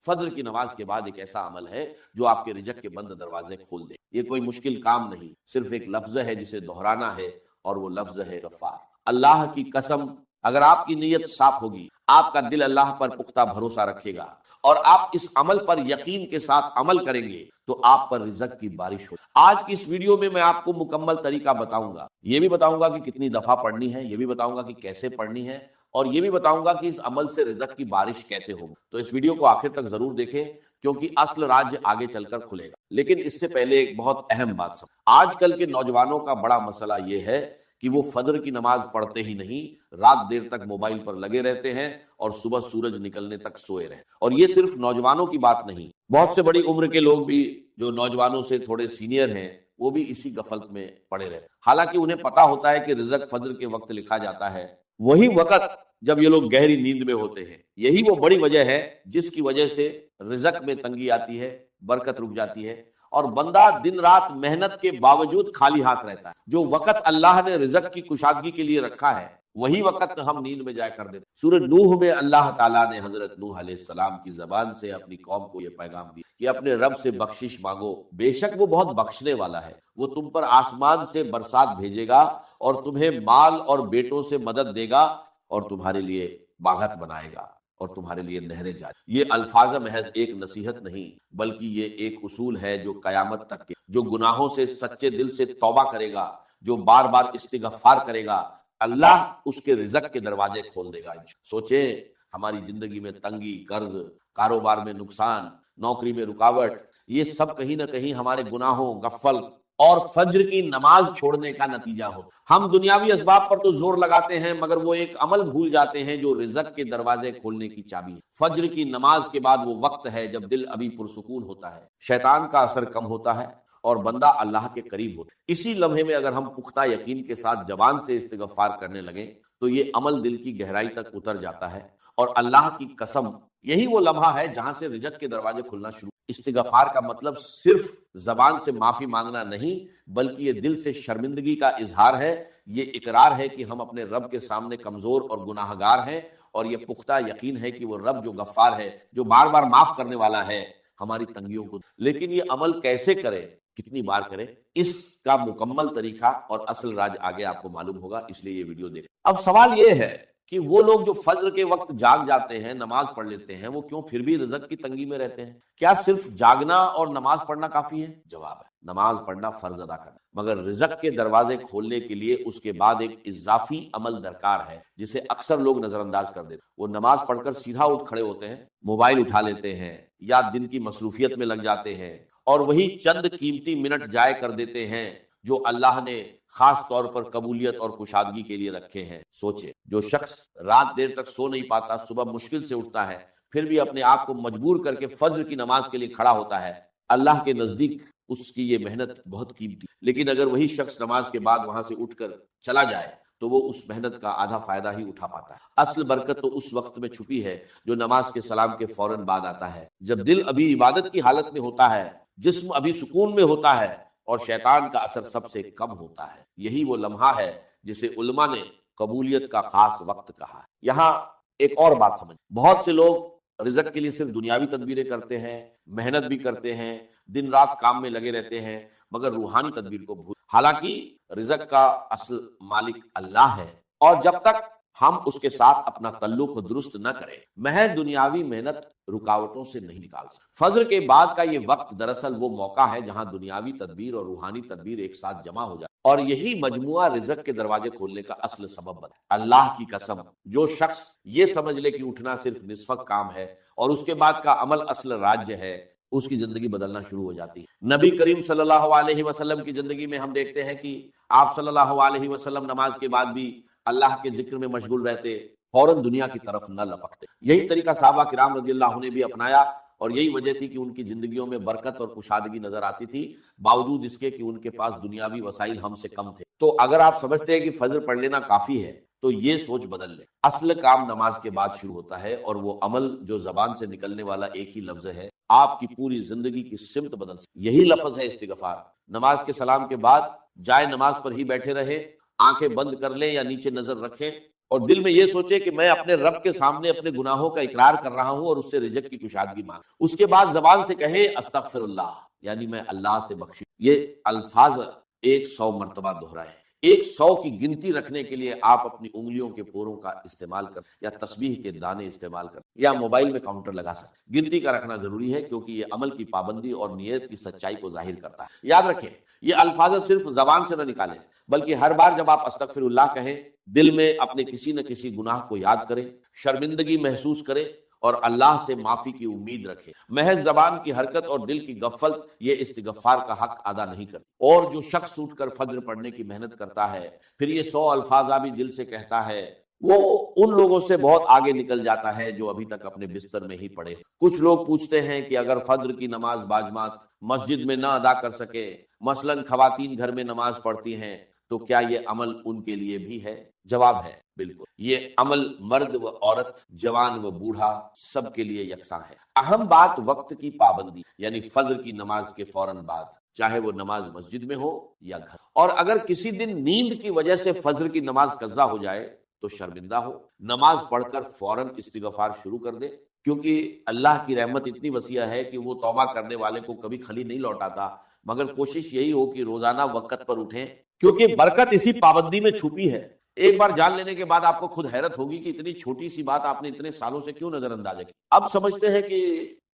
فجر کی نماز کے بعد ایک ایسا عمل ہے جو آپ کے رزق کے بند دروازے کھول دے۔ یہ کوئی مشکل کام نہیں، صرف ایک لفظ ہے جسے دہرانا ہے، اور وہ لفظ ہے غفار۔ اللہ کی قسم، اگر آپ کی نیت صاف ہوگی، آپ کا دل اللہ پر پختہ بھروسہ رکھے گا، اور آپ اس عمل پر یقین کے ساتھ عمل کریں گے، تو آپ پر رزق کی بارش ہو۔ آج کی اس ویڈیو میں آپ کو مکمل طریقہ بتاؤں گا، یہ بھی بتاؤں گا کہ کتنی دفعہ پڑھنی ہے، یہ بھی بتاؤں گا کہ کیسے پڑھنی ہے، اور یہ بھی بتاؤں گا کہ اس عمل سے رزق کی بارش کیسے ہوگی۔ تو اس ویڈیو کو آخر تک ضرور دیکھیں، کیونکہ اصل راج آگے چل کر کھلے گا۔ لیکن اس سے پہلے ایک بہت اہم بات سمجھ، آج کل کے نوجوانوں کا بڑا مسئلہ یہ ہے کہ وہ فجر کی نماز پڑھتے ہی نہیں، رات دیر تک موبائل پر لگے رہتے ہیں اور صبح سورج نکلنے تک سوئے رہے۔ اور یہ صرف نوجوانوں کی بات نہیں، بہت سے بڑی عمر کے لوگ بھی جو نوجوانوں سے تھوڑے سینئر ہیں، وہ بھی اسی غفلت میں پڑے رہے، حالانکہ انہیں پتا ہوتا ہے کہ رزق فجر کے وقت لکھا جاتا ہے، وہی وقت جب یہ لوگ گہری نیند میں ہوتے ہیں۔ یہی وہ بڑی وجہ ہے جس کی وجہ سے رزق میں تنگی آتی ہے، برکت رک جاتی ہے، اور بندہ دن رات محنت کے باوجود خالی ہاتھ رہتا ہے۔ جو وقت اللہ نے رزق کی کشادگی کے لیے رکھا ہے، وہی وقت ہم نیند میں جایا کر دیتے۔ سورہ نوح میں اللہ تعالیٰ نے حضرت نوح علیہ السلام کی زبان سے اپنی قوم کو یہ پیغام دیا کہ اپنے رب سے بخشش مانگو، بے شک وہ بہت بخشنے والا ہے، وہ تم پر آسمان سے برسات بھیجے گا، اور تمہیں مال اور بیٹوں سے مدد دے گا، اور تمہارے لیے باغات بنائے گا، اور تمہارے لیے نہریں جاری۔ یہ الفاظ محض ایک نصیحت نہیں، بلکہ یہ ایک اصول ہے جو قیامت تک کے جو گناہوں سے سچے دل سے توبہ کرے گا، جو بار بار استغفار کرے گا، اللہ اس کے رزق کے دروازے کھول دے گا۔ سوچیں، ہماری زندگی میں تنگی، قرض، کاروبار میں نقصان، نوکری میں رکاوٹ، یہ سب کہیں نہ کہیں ہمارے گناہوں، غفلت اور فجر کی نماز چھوڑنے کا نتیجہ ہو۔ ہم دنیاوی اسباب پر تو زور لگاتے ہیں، مگر وہ ایک عمل بھول جاتے ہیں جو رزق کے دروازے کھولنے کی چابی ہے۔ فجر کی نماز کے بعد وہ وقت ہے جب دل ابھی پرسکون ہوتا ہے، شیطان کا اثر کم ہوتا ہے، اور بندہ اللہ کے قریب ہوتا ہے۔ اسی لمحے میں اگر ہم پختہ یقین کے ساتھ زبان سے استغفار کرنے لگیں تو یہ عمل دل کی گہرائی تک اتر جاتا ہے، اور اللہ کی قسم یہی وہ لمحہ ہے جہاں سے رزق کے دروازے کھلنا شروع۔ استغفار کا مطلب صرف زبان سے معافی مانگنا نہیں، بلکہ یہ دل سے شرمندگی کا اظہار ہے، یہ اقرار ہے کہ ہم اپنے رب کے سامنے کمزور اور گناہ گار ہیں، اور یہ پختہ یقین ہے کہ وہ رب جو غفار ہے، جو بار بار معاف کرنے والا ہے ہماری تنگیوں کو۔ لیکن یہ عمل کیسے کرے، کتنی بار کرے، اس کا مکمل طریقہ اور اصل راج آگے آپ کو معلوم ہوگا، اس لیے یہ ویڈیو دیکھیں۔ اب سوال یہ ہے کہ وہ لوگ جو فجر کے وقت جاگ جاتے ہیں، نماز پڑھ لیتے ہیں، وہ کیوں پھر بھی رزق کی تنگی میں رہتے ہیں؟ کیا صرف جاگنا اور نماز پڑھنا کافی ہے؟ جواب ہے، نماز پڑھنا فرض ادا کرنا، مگر رزق کے دروازے کھولنے کے لیے اس کے بعد ایک اضافی عمل درکار ہے جسے اکثر لوگ نظر انداز کر دیتے ہیں۔ وہ نماز پڑھ کر سیدھا اٹھ کھڑے ہوتے ہیں، موبائل اٹھا لیتے ہیں، یا دن کی مصروفیت میں لگ جاتے ہیں، اور وہی چند قیمتی منٹ ضائع کر دیتے ہیں جو اللہ نے خاص طور پر قبولیت اور کشادگی کے لیے رکھے ہیں۔ سوچے، جو شخص رات دیر تک سو نہیں پاتا، صبح مشکل سے اٹھتا ہے، پھر بھی اپنے آپ کو مجبور کر کے فجر کی نماز کے لیے کھڑا ہوتا ہے، اللہ کے نزدیک اس کی یہ محنت بہت قیمتی۔ لیکن اگر وہی شخص نماز کے بعد وہاں سے اٹھ کر چلا جائے تو وہ اس محنت کا آدھا فائدہ ہی اٹھا پاتا ہے۔ اصل برکت تو اس وقت میں چھپی ہے جو نماز کے سلام کے فوراً بعد آتا ہے، جب دل ابھی عبادت کی حالت میں ہوتا ہے، جسم ابھی سکون میں ہوتا ہے، اور شیطان کا اثر سب سے کم ہوتا ہے۔ یہی وہ لمحہ ہے جسے علماء نے قبولیت کا خاص وقت کہا ہے۔ یہاں ایک اور بات سمجھ، بہت سے لوگ رزق کے لیے صرف دنیاوی تدبیریں کرتے ہیں، محنت بھی کرتے ہیں، دن رات کام میں لگے رہتے ہیں، مگر روحانی تدبیر کو بھول۔ حالانکہ رزق کا اصل مالک اللہ ہے، اور جب تک ہم اس کے ساتھ اپنا تعلق درست نہ کریں، محض دنیاوی محنت رکاوٹوں سے نہیں نکال سکتے۔ فجر کے بعد کا یہ وقت دراصل وہ موقع ہے جہاں دنیاوی تدبیر اور روحانی تدبیر ایک ساتھ جمع ہو جائے، اور یہی مجموعہ رزق کے دروازے کھولنے کا اصل سبب بنے۔ اللہ کی قسم، جو شخص یہ سمجھ لے کہ اٹھنا صرف نصف کام ہے اور اس کے بعد کا عمل اصل راج ہے، اس کی زندگی بدلنا شروع ہو جاتی ہے۔ نبی کریم صلی اللہ علیہ وسلم کی زندگی میں ہم دیکھتے ہیں کہ آپ صلی اللہ علیہ وسلم نماز کے بعد بھی اللہ کے ذکر میں مشغول رہتے، فوراً دنیا کی طرف نہ لپکتے۔ یہی طریقہ صحابہ کرام رضی اللہ عنہ نے بھی اپنایا، اور یہی وجہ تھی کہ ان کی زندگیوں میں برکت اور کشادگی نظر آتی تھی، باوجود اس کے کہ ان کے پاس دنیاوی وسائل ہم سے کم تھے۔ تو اگر آپ سمجھتے ہیں کہ فجر پڑھ لینا کافی ہے تو یہ سوچ بدل لیں۔ اصل کام نماز کے بعد شروع ہوتا ہے، اور وہ عمل جو زبان سے نکلنے والا ایک ہی لفظ ہے، آپ کی پوری زندگی کی سمت بدل سکتا ہے۔ یہی لفظ ہے استغفار۔ نماز کے سلام کے بعد جائے نماز پر ہی بیٹھے رہے، آنکھیں بند کر لیں یا نیچے نظر رکھیں، اور دل میں یہ سوچے کہ میں اپنے رب کے سامنے اپنے گناہوں کا اقرار کر رہا ہوں اور اس سے رزق کی کشادگی مانگ، اس کے بعد زبان سے کہے استغفر اللہ، یعنی میں اللہ سے بخش۔ یہ الفاظ 100 مرتبہ دہرائے۔ 100 کی گنتی رکھنے کے لیے آپ اپنی انگلیوں کے پوروں کا استعمال کر یا تسبیح کے دانے استعمال کر یا موبائل میں کاؤنٹر لگا سکتے۔ گنتی کا رکھنا ضروری ہے کیونکہ یہ عمل کی پابندی اور نیت کی سچائی کو ظاہر کرتا ہے۔ یاد رکھیں یہ الفاظ صرف زبان سے نہ نکالیں بلکہ ہر بار جب آپ استغفر اللہ کہیں دل میں اپنے کسی نہ کسی گناہ کو یاد کریں، شرمندگی محسوس کریں اور اللہ سے معافی کی امید رکھے۔ محض زبان کی حرکت اور دل کی غفلت یہ استغفار کا حق ادا نہیں کرتی۔ اور جو شخص اٹھ کر فجر پڑھنے کی محنت کرتا ہے پھر یہ 100 الفاظ بھی دل سے کہتا ہے، وہ ان لوگوں سے بہت آگے نکل جاتا ہے جو ابھی تک اپنے بستر میں ہی پڑے۔ کچھ لوگ پوچھتے ہیں کہ اگر فجر کی نماز باجماعت مسجد میں نہ ادا کر سکے، مثلاً خواتین گھر میں نماز پڑھتی ہیں، تو کیا یہ عمل ان کے لیے بھی ہے؟ جواب ہے بالکل، یہ عمل مرد و عورت، جوان و بوڑھا سب کے لیے یکساں ہے۔ اہم بات وقت کی پابندی، یعنی فجر کی نماز کے فوراً بعد، چاہے وہ نماز مسجد میں ہو یا گھر۔ اور اگر کسی دن نیند کی وجہ سے فجر کی نماز قضا ہو جائے تو شرمندہ ہو، نماز پڑھ کر فوراً استغفار شروع کر دے، کیونکہ اللہ کی رحمت اتنی وسیع ہے کہ وہ توبہ کرنے والے کو کبھی خالی نہیں لوٹاتا، مگر کوشش یہی ہو کہ روزانہ وقت پر اٹھیں، کیونکہ برکت اسی پابندی میں چھپی ہے۔ ایک بار جان لینے کے بعد آپ کو خود حیرت ہوگی کہ اتنی چھوٹی سی بات آپ نے اتنے سالوں سے کیوں نظر انداز کی۔ اب سمجھتے ہیں کہ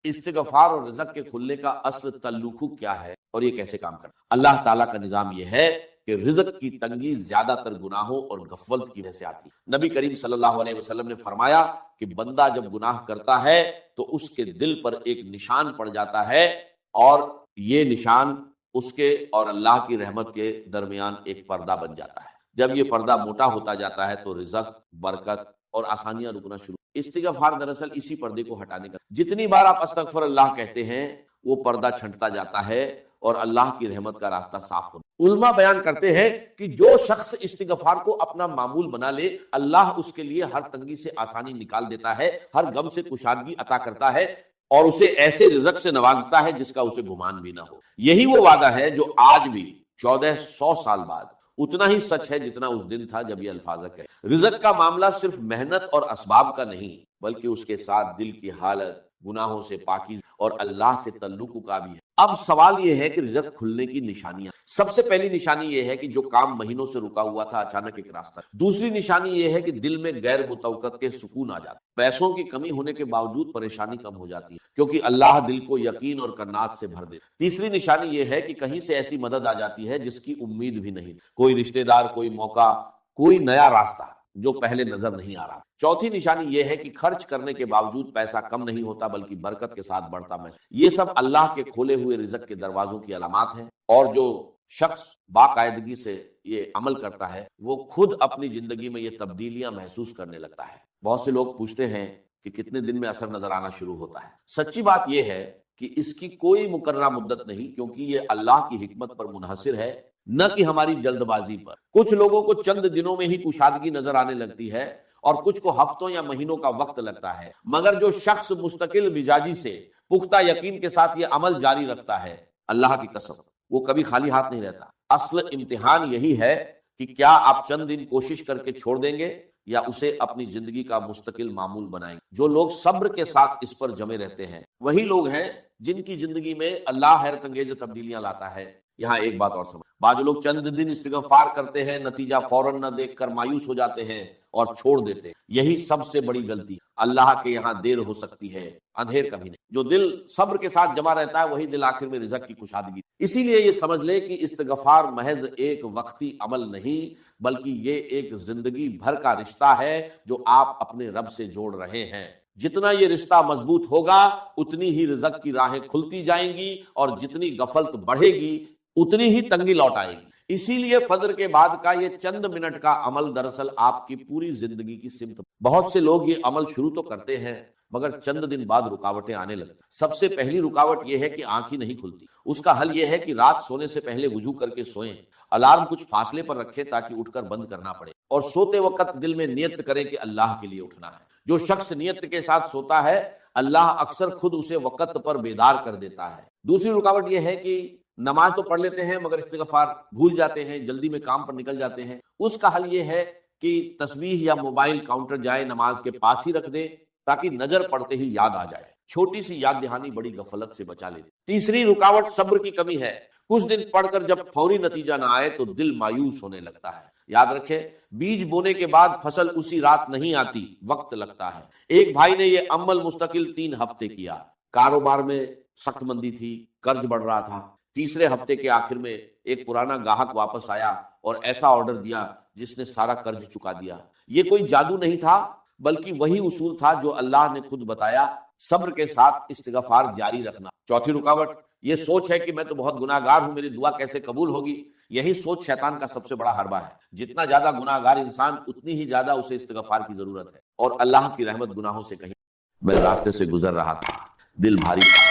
استغفار اور رزق کے کھلنے کا اصل تعلق کیا ہے اور یہ کیسے کام کرتا ہے۔ اللہ تعالیٰ کا نظام یہ ہے کہ رزق کی تنگی زیادہ تر گناہوں اور غفلت کی وجہ سے آتی ہے۔ نبی کریم صلی اللہ علیہ وسلم نے فرمایا کہ بندہ جب گناہ کرتا ہے تو اس کے دل پر ایک نشان پڑ جاتا ہے، اور یہ نشان اس کے اور اللہ کی رحمت کے درمیان ایک پردہ بن جاتا ہے۔ جب یہ پردہ موٹا ہوتا جاتا ہے تو رزق، برکت اور آسانیاں رکنا شروع۔ استغفار دراصل اسی پردے کو ہٹانے کا، جتنی بار آپ استغفر اللہ کہتے ہیں وہ پردہ چھنٹتا جاتا ہے اور اللہ کی رحمت کا راستہ صاف ہوتا ہے۔ علماء بیان کرتے ہیں کہ جو شخص استغفار کو اپنا معمول بنا لے، اللہ اس کے لیے ہر تنگی سے آسانی نکال دیتا ہے، ہر غم سے کشادگی عطا کرتا ہے اور اسے ایسے رزق سے نوازتا ہے جس کا اسے گمان بھی نہ ہو۔ یہی وہ وعدہ ہے جو آج بھی 1400 سال بعد اتنا ہی سچ ہے جتنا اس دن تھا جب یہ الفاظ کہے۔ رزق کا معاملہ صرف محنت اور اسباب کا نہیں بلکہ اس کے ساتھ دل کی حالت، گناہوں سے پاکی اور اللہ سے تعلق کا بھی ہے۔ اب سوال یہ ہے کہ رزق کھلنے کی نشانیاں۔ سب سے پہلی نشانی یہ ہے کہ جو کام مہینوں سے رکا ہوا تھا اچانک ایک راستہ۔ دوسری نشانی یہ ہے کہ دل میں غیر متوقع کے سکون آ جاتا۔ پیسوں کی کمی ہونے کے باوجود پریشانی کم ہو جاتی ہے کیونکہ اللہ دل کو یقین اور کنات سے بھر دے۔ تیسری نشانی یہ ہے کہ کہیں سے ایسی مدد آ جاتی ہے جس کی امید بھی نہیں، کوئی رشتہ دار، کوئی موقع، کوئی نیا راستہ جو پہلے نظر نہیں آ رہا۔ چوتھی نشانی یہ ہے کہ خرچ کرنے کے باوجود پیسہ کم نہیں ہوتا بلکہ برکت کے ساتھ بڑھتا ہے۔ یہ سب اللہ کے کھولے ہوئے رزق کے دروازوں کی علامات ہیں، اور جو شخص باقاعدگی سے یہ عمل کرتا ہے وہ خود اپنی زندگی میں یہ تبدیلیاں محسوس کرنے لگتا ہے۔ بہت سے لوگ پوچھتے ہیں کہ کتنے دن میں اثر نظر آنا شروع ہوتا ہے۔ سچی بات یہ ہے کہ اس کی کوئی مقررہ مدت نہیں، کیونکہ یہ اللہ کی حکمت پر منحصر ہے، نہ کہ ہماری جلد بازی پر۔ کچھ لوگوں کو چند دنوں میں ہی کشادگی نظر آنے لگتی ہے اور کچھ کو ہفتوں یا مہینوں کا وقت لگتا ہے، مگر جو شخص مستقل مزاجی سے پختہ یقین کے ساتھ یہ عمل جاری رکھتا ہے، اللہ کی قسم وہ کبھی خالی ہاتھ نہیں رہتا۔ اصل امتحان یہی ہے کہ کیا آپ چند دن کوشش کر کے چھوڑ دیں گے یا اسے اپنی زندگی کا مستقل معمول بنائیں گے۔ جو لوگ صبر کے ساتھ اس پر جمے رہتے ہیں وہی لوگ ہیں جن کی زندگی میں اللہ حیرت انگیز تبدیلیاں لاتا ہے۔ یہاں ایک بات اور سمجھ، بعض لوگ چند دن استغفار کرتے ہیں، نتیجہ فوراً نہ دیکھ کر مایوس ہو جاتے ہیں اور چھوڑ دیتے ہیں۔ یہی سب سے بڑی غلطی ہے۔ اللہ کے یہاں دیر ہو سکتی ہے، اندھیر کبھی نہیں۔ جو دل صبر کے ساتھ جمع رہتا ہے وہی دل آخر میں رزق کی کشادگی۔ اسی لیے یہ سمجھ لے کہ استغفار محض ایک وقتی عمل نہیں بلکہ یہ ایک زندگی بھر کا رشتہ ہے جو آپ اپنے رب سے جوڑ رہے ہیں۔ جتنا یہ رشتہ مضبوط ہوگا اتنی ہی رزق کی راہیں کھلتی جائیں گی اور جتنی غفلت بڑھے گی اتنی ہی تنگی لوٹ آئے گی۔ اسی لیے فجر کے بعد کا یہ چند منٹ کا عمل دراصل آپ کی پوری زندگی کی سمت۔ بہت سے لوگ یہ عمل شروع تو کرتے ہیں مگر چند دن بعد رکاوٹیں آنے لگتی۔ سب سے پہلی رکاوٹ یہ ہے کہ آنکھ ہی نہیں کھلتی۔ اس کا حل یہ ہے کہ رات سونے سے پہلے وضو کر کے سوئیں، الارم کچھ فاصلے پر رکھیں تاکہ اٹھ کر بند کرنا پڑے، اور سوتے وقت دل میں نیت کریں کہ اللہ کے لیے اٹھنا ہے۔ جو شخص نیت کے ساتھ سوتا ہے اللہ اکثر خود اسے وقت پر بیدار کر دیتا ہے۔ دوسری رکاوٹ یہ ہے کہ نماز تو پڑھ لیتے ہیں مگر استغفار بھول جاتے ہیں، جلدی میں کام پر نکل جاتے ہیں۔ اس کا حل یہ ہے کہ تسبیح یا موبائل کاؤنٹر جائے نماز کے پاس ہی رکھ دیں تاکہ نظر پڑتے ہی یاد آ جائے. چھوٹی سی یاد دہانی بڑی غفلت سے بچا لیتی. تیسری رکاوٹ صبر کی کمی ہے. کچھ دن پڑھ کر جب فوری نتیجہ نہ آئے تو دل مایوس ہونے لگتا ہے. یاد رکھیں بیج بونے کے بعد فصل اسی رات نہیں آتی، وقت لگتا ہے. ایک بھائی نے یہ عمل مستقل 3 ہفتے کیا. کاروبار میں سخت مندی تھی، قرض بڑھ رہا تھا. تیسرے ہفتے کے آخر میں ایک پرانا گاہک واپس آیا اور ایسا آرڈر دیا جس نے سارا قرض چکا دیا. یہ کوئی جادو نہیں تھا بلکہ وہی اصول تھا جو اللہ نے خود بتایا، صبر کے ساتھ استغفار جاری رکھنا. چوتھی رکاوٹ یہ سوچ ہے کہ میں تو بہت گناہ گار ہوں، میری دعا کیسے قبول ہوگی. یہی سوچ شیطان کا سب سے بڑا حربہ ہے. جتنا زیادہ گناہ گار انسان اتنی ہی زیادہ اسے استغفار کی ضرورت ہے، اور اللہ کی رحمت گناہوں سے کہیں. میں راستے سے گزر رہا تھا، دل بھاری تھا،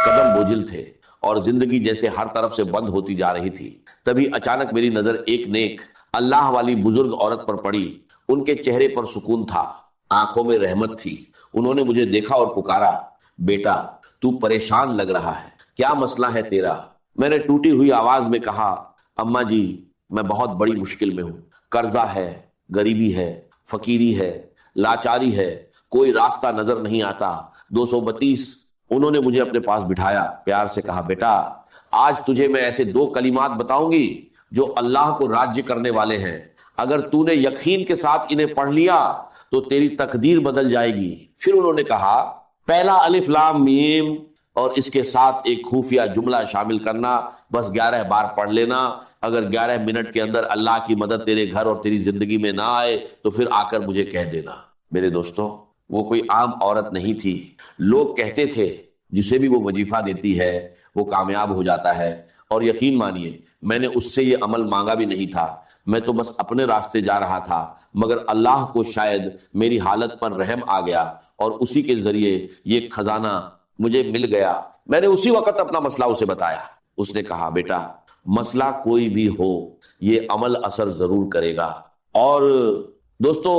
قدم بوجھل تھے اور زندگی جیسے ہر طرف سے بند ہوتی جا رہی تھی. تبھی اچانک میری نظر ایک نیک اللہ والی بزرگ عورت پر پڑی. ان کے چہرے پر سکون تھا، آنکھوں میں رحمت تھی. انہوں نے مجھے دیکھا اور پکارا، بیٹا تو پریشان لگ رہا ہے، کیا مسئلہ ہے تیرا؟ میں نے ٹوٹی ہوئی آواز میں کہا، اماں جی میں بہت بڑی مشکل میں ہوں. قرضہ ہے، غریبی ہے، فقیری ہے، لاچاری ہے، کوئی راستہ نظر نہیں آتا. 232. انہوں نے مجھے اپنے پاس بٹھایا، پیار سے کہا، بیٹا آج تجھے میں ایسے 2 کلمات بتاؤں گی جو اللہ کو راضی کرنے والے ہیں. اگر تو نے یقین کے ساتھ انہیں پڑھ لیا تو تیری تقدیر بدل جائے گی. پھر انہوں نے کہا، پہلا الف لام میم اور اس کے ساتھ ایک خفیہ جملہ شامل کرنا، بس 11 بار پڑھ لینا. اگر 11 منٹ کے اندر اللہ کی مدد تیرے گھر اور تیری زندگی میں نہ آئے تو پھر آ کر مجھے کہہ دینا. میرے دوستوں وہ کوئی عام عورت نہیں تھی. لوگ کہتے تھے جسے بھی وہ وظیفہ دیتی ہے وہ کامیاب ہو جاتا ہے، اور یقین مانیے میں نے اس سے یہ عمل مانگا بھی نہیں تھا. میں تو بس اپنے راستے جا رہا تھا، مگر اللہ کو شاید میری حالت پر رحم آ گیا اور اسی کے ذریعے یہ خزانہ مجھے مل گیا. میں نے اسی وقت اپنا مسئلہ اسے بتایا. اس نے کہا، بیٹا مسئلہ کوئی بھی ہو یہ عمل اثر ضرور کرے گا. اور دوستو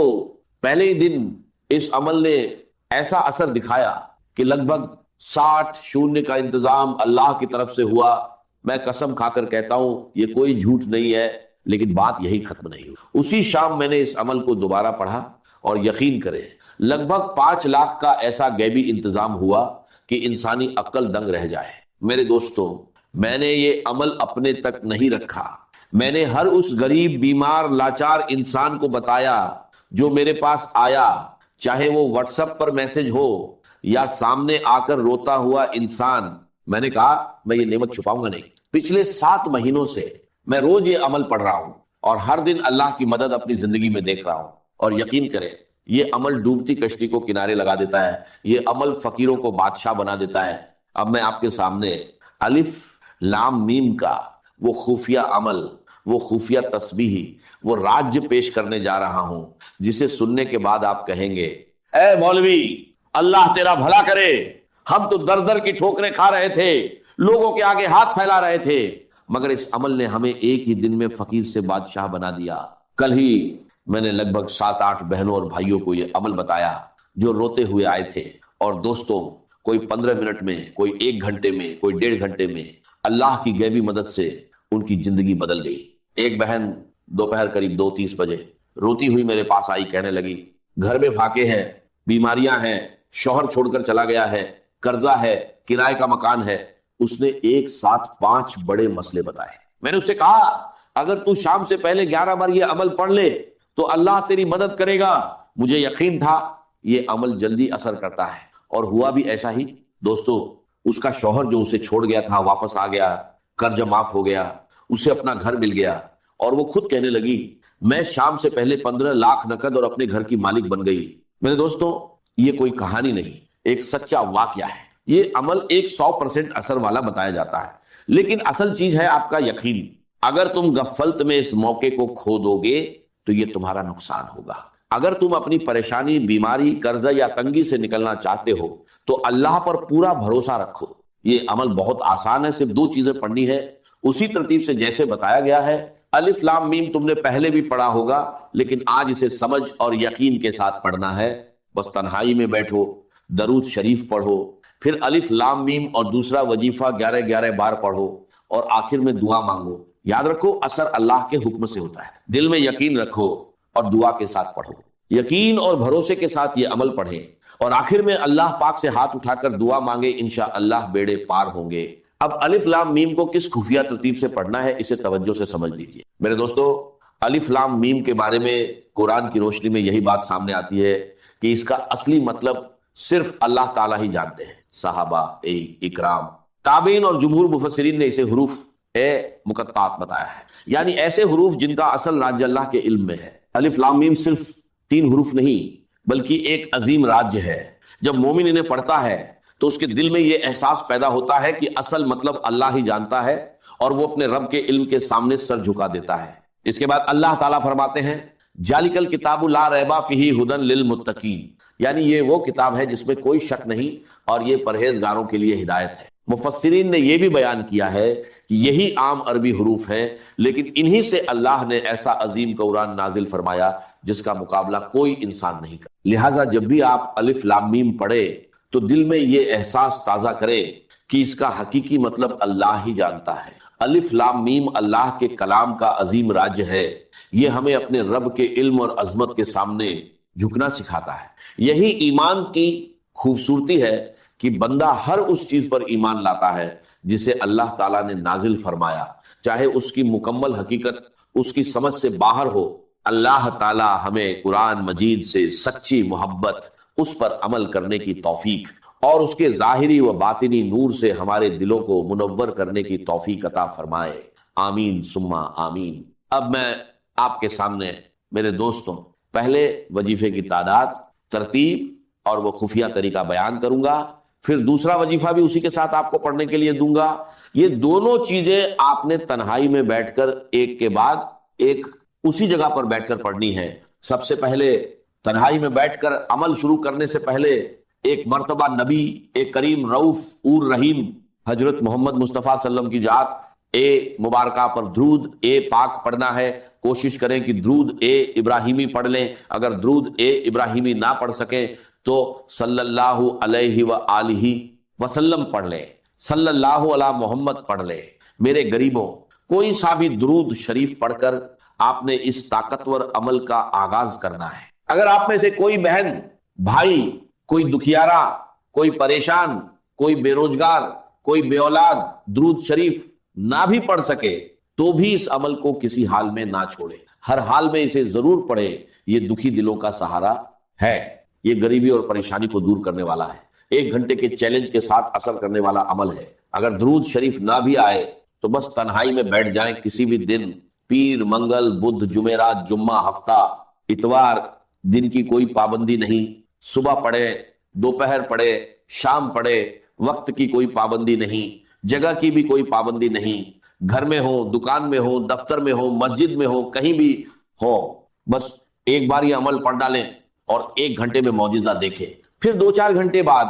پہلے ہی دن اس عمل نے ایسا اثر دکھایا کہ لگ بھگ 60 شونیہ کا انتظام اللہ کی طرف سے ہوا. میں قسم کھا کر کہتا ہوں یہ کوئی جھوٹ نہیں ہے، لیکن بات یہی ختم نہیں ہوئی. اسی شام میں نے اس عمل کو دوبارہ پڑھا اور یقین کریں لگ بھگ 5 لاکھ کا ایسا غیبی انتظام ہوا کہ انسانی عقل دنگ رہ جائے. میرے دوستوں میں نے یہ عمل اپنے تک نہیں رکھا، میں نے ہر اس غریب بیمار لاچار انسان کو بتایا جو میرے پاس آیا، چاہے وہ واٹس ایپ پر میسج ہو یا سامنے آ کر روتا ہوا انسان. میں نے کہا میں یہ نعمت چھپاؤں گا نہیں. پچھلے 7 مہینوں سے میں روز یہ عمل پڑھ رہا ہوں اور ہر دن اللہ کی مدد اپنی زندگی میں دیکھ رہا ہوں. اور یقین کریں یہ عمل ڈوبتی کشتی کو کنارے لگا دیتا ہے، یہ عمل فقیروں کو بادشاہ بنا دیتا ہے. اب میں آپ کے سامنے الف لام میم کا وہ خفیہ عمل، وہ خفیہ تسبیح، وہ راج پیش کرنے جا رہا ہوں جسے سننے کے بعد آپ کہیں گے، اے مولوی اللہ تیرا بھلا کرے، ہم تو در در کی ٹھوکریں کھا رہے تھے، لوگوں کے آگے ہاتھ پھیلا رہے تھے، مگر اس عمل نے ہمیں ایک ہی دن میں فقیر سے بادشاہ بنا دیا. کل ہی میں نے لگ بھگ 7-8 بہنوں اور بھائیوں کو یہ عمل بتایا جو روتے ہوئے آئے تھے. اور دوستوں کوئی 15 منٹ میں، کوئی 1 گھنٹے میں، کوئی 1.5 گھنٹے میں اللہ کی غیبی مدد سے ان کی زندگی بدل گئی. ایک بہن دوپہر قریب 2:30 بجے روتی ہوئی میرے پاس آئی، کہنے لگی گھر میں فاقے ہیں، بیماریاں ہیں، شوہر چھوڑ کر چلا گیا ہے، قرضہ ہے، کرائے کا مکان ہے. اس نے ایک ساتھ 5 بڑے مسئلے بتائے. میں نے اس سے کہا اگر تو شام سے پہلے 11 بار یہ عمل پڑھ لے تو اللہ تیری مدد کرے گا. مجھے یقین تھا یہ عمل جلدی اثر کرتا ہے، اور ہوا بھی ایسا ہی. دوستو اس کا شوہر جو اسے چھوڑ گیا تھا واپس آ گیا، قرض معاف ہو گیا، اسے اپنا گھر مل گیا، اور وہ خود کہنے لگی میں شام سے پہلے 15 لاکھ نقد اور اپنے گھر کی مالک بن گئی. میرے دوستو یہ کوئی کہانی نہیں، ایک سچا واقعہ ہے. یہ عمل ایک 100% اثر والا بتایا جاتا ہے، لیکن اصل چیز ہے آپ کا یقین. اگر تم غفلت میں اس موقع کو کھو دو گے تو یہ تمہارا نقصان ہوگا. اگر تم اپنی پریشانی، بیماری، قرضہ یا تنگی سے نکلنا چاہتے ہو تو اللہ پر پورا بھروسہ رکھو. یہ عمل بہت آسان ہے، صرف 2 چیزیں پڑھنی ہے اسی ترتیب سے جیسے بتایا گیا ہے. الف لام میم تم نے پہلے بھی پڑھا ہوگا، لیکن آج اسے سمجھ اور یقین کے ساتھ پڑھنا ہے. بس تنہائی میں بیٹھو، درود شریف پڑھو، پھر الف لام میم اور دوسرا وظیفہ 11 بار پڑھو، اور آخر میں دعا مانگو. یاد رکھو اثر اللہ کے حکم سے ہوتا ہے. دل میں یقین رکھو اور دعا کے ساتھ پڑھو، یقین اور بھروسے کے ساتھ یہ عمل پڑھیں، اور آخر میں اللہ پاک سے ہاتھ اٹھا کر دعا مانگے، انشاءاللہ بیڑے پار ہوں گے۔ اب الف لام میم کو کس خفیہ ترتیب سے پڑھنا ہے اسے توجہ سے سمجھ لیجئے میرے دوستو۔ الف لام میم کے بارے میں قرآن کی روشنی میں یہی بات سامنے آتی ہے کہ اس کا اصلی مطلب صرف اللہ تعالیٰ ہی جانتے ہیں۔ صحابہ اکرام، تابعین اور جمہور مفسرین نے اسے حروف مقطعات بتایا ہے، یعنی ایسے حروف جن کا اصل راج اللہ کے علم میں ہے۔ الف لام میم صرف 3 حروف نہیں بلکہ ایک عظیم راج ہے۔ جب مومن انہیں پڑھتا ہے تو اس کے دل میں یہ احساس پیدا ہوتا ہے کہ اصل مطلب اللہ ہی جانتا ہے، اور وہ اپنے رب کے علم کے سامنے سر جھکا دیتا ہے۔ اس کے بعد اللہ تعالیٰ فرماتے ہیں ذالک الکتاب لا ریب فیہ ھدی للمتقین، یعنی یہ وہ کتاب ہے جس میں کوئی شک نہیں اور یہ پرہیزگاروں کے لیے ہدایت ہے۔ مفسرین نے یہ بھی بیان کیا ہے کہ یہی عام عربی حروف ہیں، لیکن انہی سے اللہ نے ایسا عظیم قرآن نازل فرمایا جس کا مقابلہ کوئی انسان نہیں کرتا۔ لہٰذا جب بھی آپ الف لام میم پڑھے تو دل میں یہ احساس تازہ کرے کہ اس کا حقیقی مطلب اللہ ہی جانتا ہے۔ الف لام میم اللہ کے کلام کا عظیم راج ہے، یہ ہمیں اپنے رب کے علم اور عظمت کے سامنے جھکنا سکھاتا ہے۔ یہی ایمان کی خوبصورتی ہے کہ بندہ ہر اس چیز پر ایمان لاتا ہے جسے اللہ تعالیٰ نے نازل فرمایا، چاہے اس کی مکمل حقیقت اس کی سمجھ سے باہر ہو۔ اللہ تعالیٰ ہمیں قرآن مجید سے سچی محبت، اس پر عمل کرنے کی توفیق اور اس کے ظاہری و باطنی نور سے ہمارے دلوں کو منور کرنے کی توفیق عطا فرمائے، آمین ثم آمین۔ اب میں آپ کے سامنے میرے دوستوں پہلے وظیفے کی تعداد، ترتیب اور وہ خفیہ طریقہ بیان کروں گا، پھر دوسرا وظیفہ بھی اسی کے ساتھ آپ کو پڑھنے کے لیے دوں گا۔ یہ دونوں چیزیں آپ نے تنہائی میں بیٹھ کر ایک کے بعد ایک اسی جگہ پر بیٹھ کر پڑھنی ہے۔ سب سے پہلے تنہائی میں بیٹھ کر عمل شروع کرنے سے پہلے ایک مرتبہ نبی ایک کریم رؤوف اور رحیم حضرت محمد مصطفیٰ صلی اللہ علیہ وسلم کی ذات مبارکہ پر درود پاک پڑھنا ہے۔ کوشش کریں کہ درود ابراہیمی پڑھ لیں، اگر درود ابراہیمی نہ پڑھ سکیں تو صلی اللہ علیہ وآلہ وسلم پڑھ لیں، صلی اللہ علی محمد پڑھ لیں۔ میرے غریبوں، کوئی سا بھی درود شریف پڑھ کر آپ نے اس طاقتور عمل کا آغاز کرنا ہے۔ اگر آپ میں سے کوئی بہن، بھائی، کوئی دکھیارا، کوئی پریشان، کوئی بے روزگار، کوئی بے اولاد درود شریف نہ بھی پڑھ سکے تو بھی اس عمل کو کسی حال میں نہ چھوڑے، ہر حال میں اسے ضرور پڑھے۔ یہ دکھی دلوں کا سہارا ہے، یہ غریبی اور پریشانی کو دور کرنے والا ہے، 1 گھنٹے کے چیلنج کے ساتھ اثر کرنے والا عمل ہے۔ اگر درود شریف نہ بھی آئے تو بس تنہائی میں بیٹھ جائیں، کسی بھی دن، پیر، منگل، بدھ، جمعرات، جمعہ، ہفتہ، اتوار، دن کی کوئی پابندی نہیں، صبح پڑھے، دوپہر پڑھے، شام پڑھے، وقت کی کوئی پابندی نہیں، جگہ کی بھی کوئی پابندی نہیں، گھر میں ہو، دکان میں ہو، دفتر میں ہو، مسجد میں ہو، کہیں بھی ہو، بس ایک بار یہ عمل پڑھ ڈالیں اور 1 گھنٹے میں معجزہ دیکھیں، پھر 2-4 گھنٹے بعد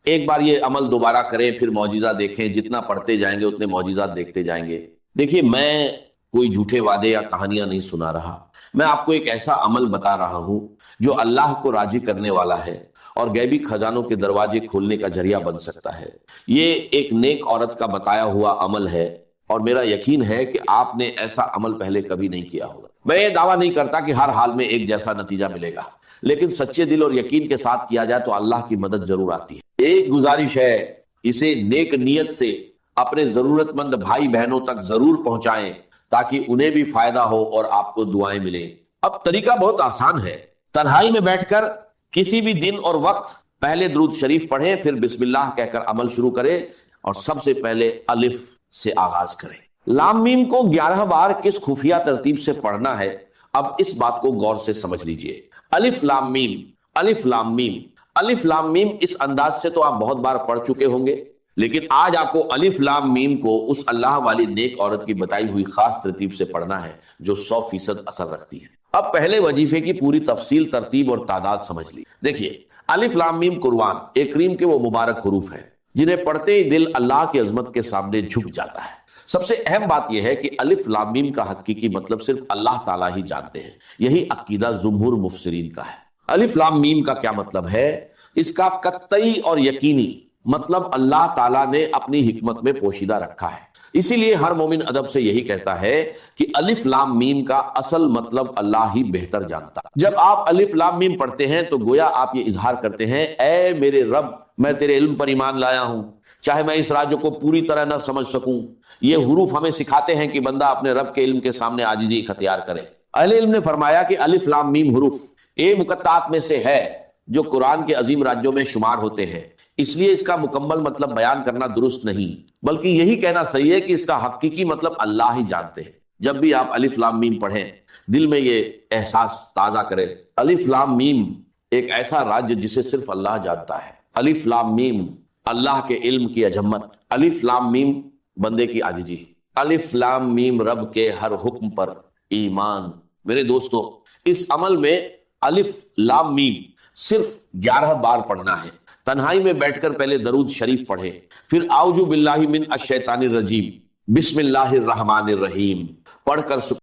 ایک بار یہ عمل دوبارہ کریں، پھر معجزہ دیکھیں۔ جتنا پڑھتے جائیں گے اتنے معجزات دیکھتے جائیں گے۔ دیکھیے، میں کوئی جھوٹے وعدے یا کہانیاں نہیں سنا رہا، میں آپ کو ایک ایسا عمل بتا رہا ہوں جو اللہ کو راضی کرنے والا ہے اور غیبی خزانوں کے دروازے کھولنے کا ذریعہ بن سکتا ہے۔ یہ ایک نیک عورت کا بتایا ہوا عمل ہے اور میرا یقین ہے کہ آپ نے ایسا عمل پہلے کبھی نہیں کیا ہوگا۔ میں یہ دعویٰ نہیں کرتا کہ ہر حال میں ایک جیسا نتیجہ ملے گا، لیکن سچے دل اور یقین کے ساتھ کیا جائے تو اللہ کی مدد ضرور آتی ہے۔ ایک گزارش ہے، اسے نیک نیت سے اپنے ضرورت مند بھائی بہنوں تک ضرور پہنچائیں تاکہ انہیں بھی فائدہ ہو اور آپ کو دعائیں ملیں۔ اب طریقہ بہت آسان ہے، تنہائی میں بیٹھ کر کسی بھی دن اور وقت پہلے درود شریف پڑھیں، پھر بسم اللہ کہہ کر عمل شروع کریں اور سب سے پہلے الف سے آغاز کریں۔ لام میم کو 11 بار کس خفیہ ترتیب سے پڑھنا ہے، اب اس بات کو غور سے سمجھ لیجئے۔ الف لام میم، الف لام میم، الف لام میم، اس انداز سے تو آپ بہت بار پڑھ چکے ہوں گے، لیکن آج آپ کو الف لام میم کو اس اللہ والی نیک عورت کی بتائی ہوئی خاص ترتیب سے پڑھنا ہے جو 100% اثر رکھتی ہے۔ اب پہلے وظیفے کی پوری تفصیل، ترتیب اور تعداد سمجھ لی۔ دیکھیے، الف لام میم قرآن ایک کریم کے وہ مبارک حروف ہیں جنہیں پڑھتے ہی دل اللہ کی عظمت کے سامنے جھک جاتا ہے۔ سب سے اہم بات یہ ہے کہ الف لام میم کا حقیقی مطلب صرف اللہ تعالیٰ ہی جانتے ہیں، یہی عقیدہ جمہور مفسرین کا ہے۔ الف لام میم کا کیا مطلب ہے؟ اس کا قطعی اور یقینی مطلب اللہ تعالیٰ نے اپنی حکمت میں پوشیدہ رکھا ہے۔ اسی لیے ہر مومن ادب سے یہی کہتا ہے کہ الف لام میم کا اصل مطلب اللہ ہی بہتر جانتا. جب آپ الف لام میم پڑھتے ہیں تو گویا آپ یہ اظہار کرتے ہیں اے میرے رب میں تیرے علم پر ایمان لایا ہوں، چاہے میں اس راج کو پوری طرح نہ سمجھ سکوں. یہ حروف ہمیں سکھاتے ہیں کہ بندہ اپنے رب کے علم کے سامنے عاجزی اختیار کرے. اہل علم نے فرمایا کہ الف لام میم حروف مقطعات میں سے ہے جو قرآن کے عظیم راجوں میں شمار ہوتے ہیں، اس لیے اس کا مکمل مطلب بیان کرنا درست نہیں، بلکہ یہی کہنا صحیح ہے کہ اس کا حقیقی مطلب اللہ ہی جانتے ہیں. جب بھی آپ الف لام میم پڑھیں دل میں یہ احساس تازہ کریں الف لام میم ایک ایسا راج جسے صرف اللہ جانتا ہے. الف لام میم اللہ کے علم کی عظمت، الف لام میم بندے کی عاجزی، الف لام میم رب کے ہر حکم پر ایمان. میرے دوستو اس عمل میں الف لام میم صرف 11 بار پڑھنا ہے. تنہائی میں بیٹھ کر پہلے درود شریف پڑھیں، پھر اعوذ باللہ من الشیطان الرجیم بسم اللہ الرحمن الرحیم پڑھ کر